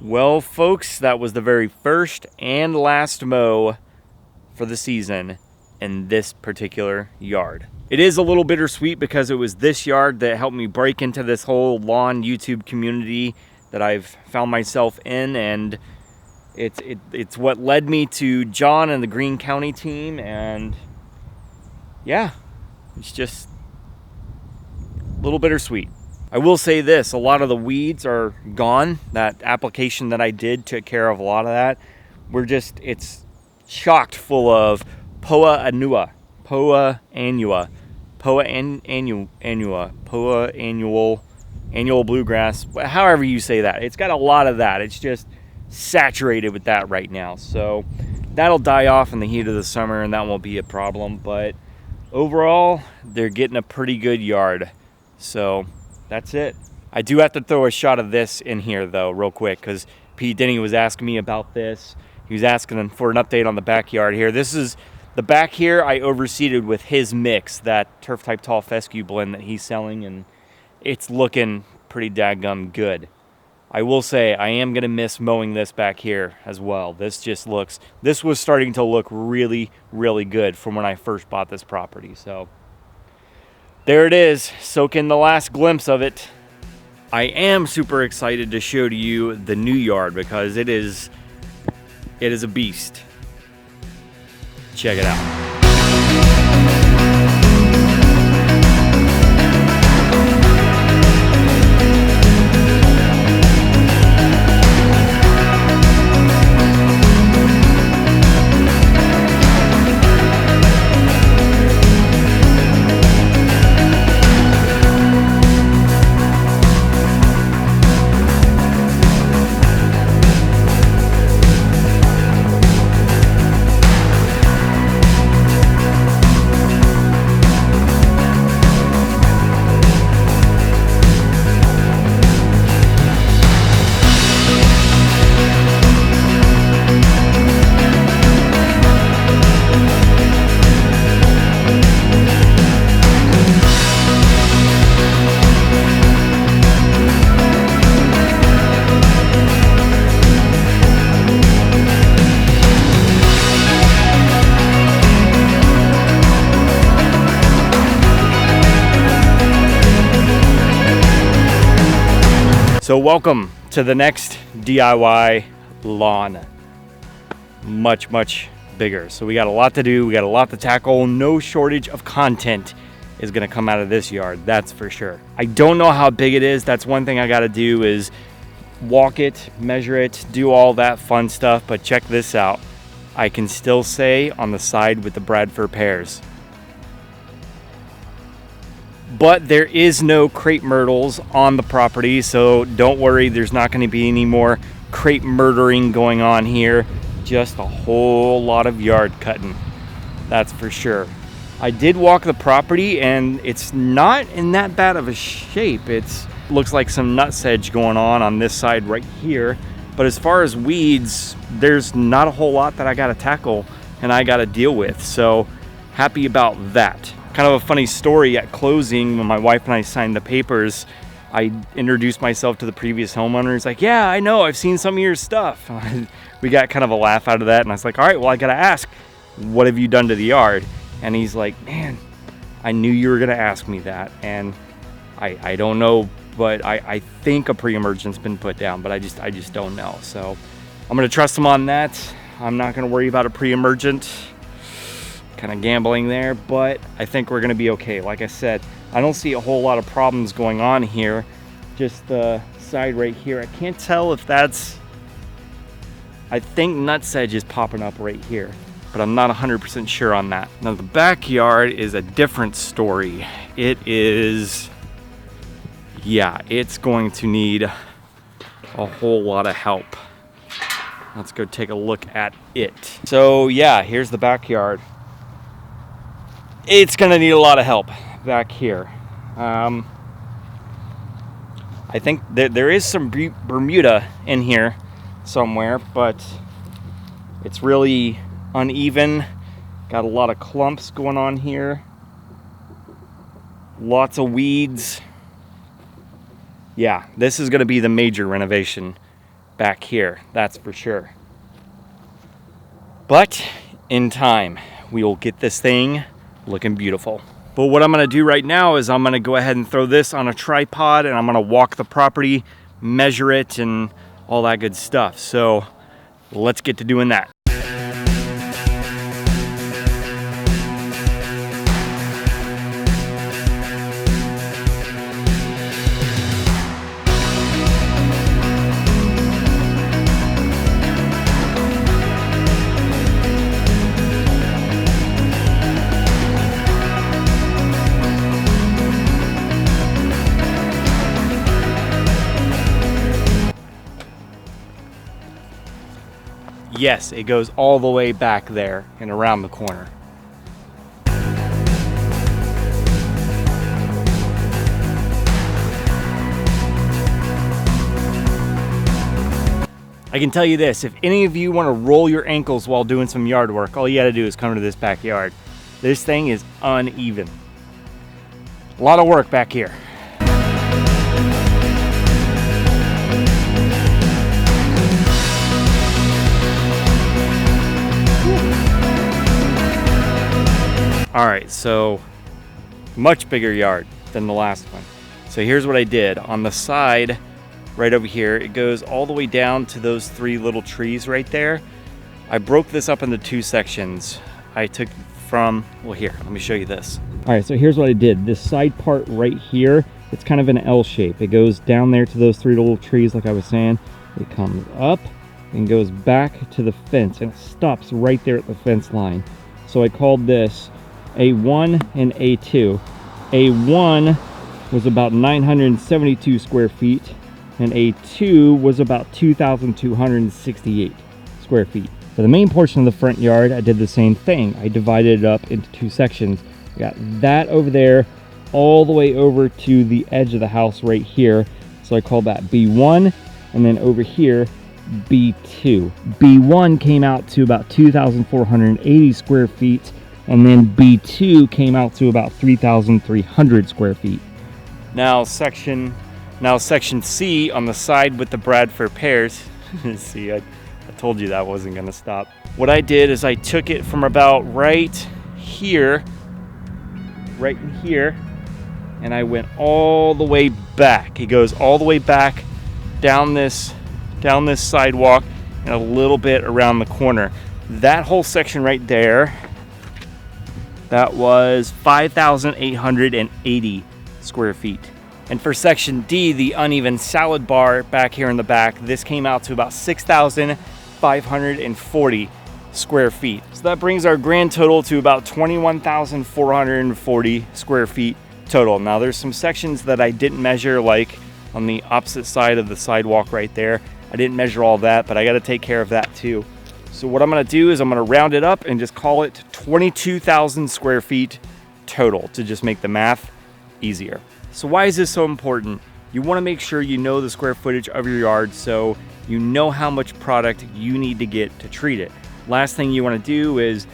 Well, folks, that was the very first and last mow for the season in this particular yard. It is a little bittersweet because it was this yard that helped me break into this whole lawn YouTube community that I've found myself in, and it's what led me to John and the Greene County team, and yeah, it's just a little bittersweet. I will say this, a lot of the weeds are gone. That application that I did took care of a lot of that. It's chocked full of Poa annua, annual bluegrass, however you say that. It's got a lot of that. It's just saturated with that right now. So that'll die off in the heat of the summer and that won't be a problem. But overall, they're getting a pretty good yard. So that's it. I do have to throw a shot of this in here though, real quick, because Pete Denny was asking me about this. He was asking for an update on the backyard here. This is the back here. I overseeded with his mix, that turf type tall fescue blend that he's selling, and it's looking pretty daggum good. I will say I am gonna miss mowing this back here as well. This was starting to look really, really good from when I first bought this property. So there it is, soak in the last glimpse of it. I am super excited to show to you the new yard because it is a beast. Check it out. So welcome to the next DIY lawn. Much, much bigger. So we got a lot to do. We got a lot to tackle. No shortage of content is gonna come out of this yard, that's for sure. I don't know how big it is. That's one thing I gotta do is walk it, measure it, do all that fun stuff. But check this out. I can still say on the side with the Bradford pears. But there is no crepe myrtles on the property, so don't worry, there's not going to be any more crepe murdering going on here. Just a whole lot of yard cutting, that's for sure. I did walk the property and it's not in that bad of a shape. It looks like some nutsedge going on this side right here. But as far as weeds, there's not a whole lot that I got to tackle and I got to deal with. So happy about that. Kind of a funny story at closing when my wife and I signed the papers. I introduced myself to the previous homeowner. He's like, yeah, I know, I've seen some of your stuff. We got kind of a laugh out of that, and I was like, all right, well, I gotta ask, what have you done to the yard? And he's like, man, I knew you were gonna ask me that. And I don't know, but I think a pre-emergent's been put down, but I just don't know. So I'm gonna trust him on that. I'm not gonna worry about a pre-emergent. Kind of gambling there, but I think we're gonna be okay. Like I said, I don't see a whole lot of problems going on here. Just the side right here. I can't tell if that's, I think nutsedge is popping up right here, but I'm not 100% sure on that. Now the backyard is a different story. It is, yeah, it's going to need a whole lot of help. Let's go take a look at it. So yeah, here's the backyard. It's gonna need a lot of help back here. I think that there is some Bermuda in here somewhere, but it's really uneven. Got a lot of clumps going on here. Lots of weeds. Yeah, this is gonna be the major renovation back here, that's for sure. But in time, we will get this thing looking beautiful. But what I'm gonna do right now is I'm gonna go ahead and throw this on a tripod, and I'm gonna walk the property, measure it, and all that good stuff. So let's get to doing that. Yes, it goes all the way back there and around the corner. I can tell you this, if any of you want to roll your ankles while doing some yard work, all you gotta do is come to this backyard. This thing is uneven. A lot of work back here. All right, so much bigger yard than the last one. So here's what I did. On the side, right over here, it goes all the way down to those 3 little trees right there. I broke this up into 2 sections. I took from, well here, let me show you this. All right, so here's what I did. This side part right here, it's kind of an L shape. It goes down there to those 3 little trees like I was saying. It comes up and goes back to the fence, and it stops right there at the fence line. So I called this A1 and A2. A1 was about 972 square feet, and A2 was about 2,268 square feet. For the main portion of the front yard, I did the same thing. I divided it up into 2 sections. I got that over there, all the way over to the edge of the house right here. So I called that B1, and then over here, B2. B1 came out to about 2,480 square feet, and then B2 came out to about 3,300 square feet. Now section C on the side with the Bradford pears. See, I told you that wasn't gonna stop. What I did is I took it from about right here, and I went all the way back. It goes all the way back down this sidewalk and a little bit around the corner. That whole section right there, that was 5,880 square feet. And for section D, the uneven salad bar back here in the back, this came out to about 6,540 square feet. So that brings our grand total to about 21,440 square feet total. Now there's some sections that I didn't measure, like on the opposite side of the sidewalk right there. I didn't measure all that, but I got to take care of that too. So what I'm going to do is I'm going to round it up and just call it 22,000 square feet total to just make the math easier. So why is this so important? You want to make sure you know the square footage of your yard so you know how much product you need to get to treat it. Last thing you want to do is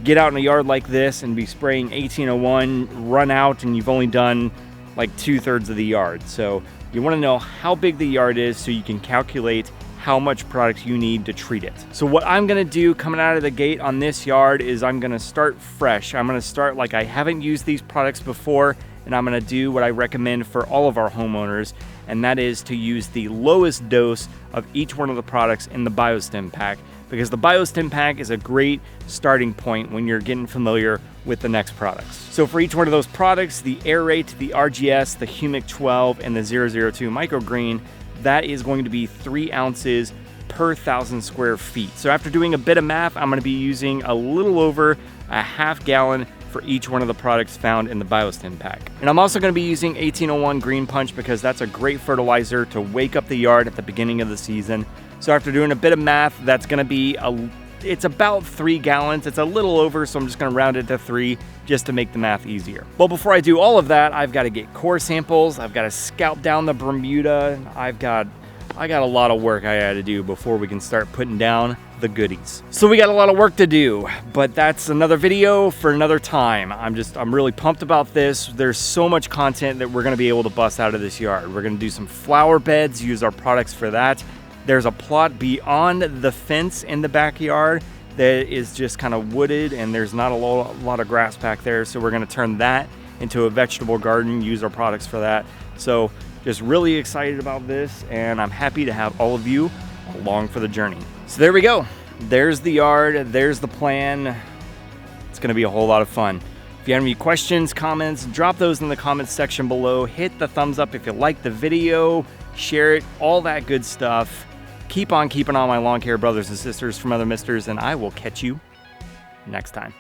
get out in a yard like this and be spraying 1801, run out, and you've only done like 2/3 of the yard. So you want to know how big the yard is so you can calculate how much product you need to treat it. So what I'm gonna do coming out of the gate on this yard is I'm gonna start fresh. I'm gonna start like I haven't used these products before, and I'm gonna do what I recommend for all of our homeowners, and that is to use the lowest dose of each one of the products in the BioStim pack, because the BioStim pack is a great starting point when you're getting familiar with the next products. So for each one of those products, the Aerate, the RGS, the Humic 12, and the 002 Microgreen, that is going to be 3 ounces per 1,000 square feet. So after doing a bit of math, I'm going to be using a little over a half gallon for each one of the products found in the BioStim pack. And I'm also going to be using 1801 Green Punch because that's a great fertilizer to wake up the yard at the beginning of the season. So after doing a bit of math, that's going to be it's about 3 gallons. It's a little over, so I'm just going to round it to 3 just to make the math easier. But before I do all of that, I've got to get core samples. I've got to scalp down the Bermuda. I got a lot of work I got to do before we can start putting down the goodies. So we got a lot of work to do, but that's another video for another time. I'm really pumped about this. There's so much content that we're going to be able to bust out of this yard. We're going to do some flower beds, use our products for that. There's a plot beyond the fence in the backyard that is just kind of wooded, and there's not a lot of grass back there. So we're gonna turn that into a vegetable garden, use our products for that. So just really excited about this, and I'm happy to have all of you along for the journey. So there we go. There's the yard, there's the plan. It's gonna be a whole lot of fun. If you have any questions, comments, drop those in the comments section below. Hit the thumbs up if you like the video, share it, all that good stuff. Keep on keeping on, my lawn care brothers and sisters from other misters, and I will catch you next time.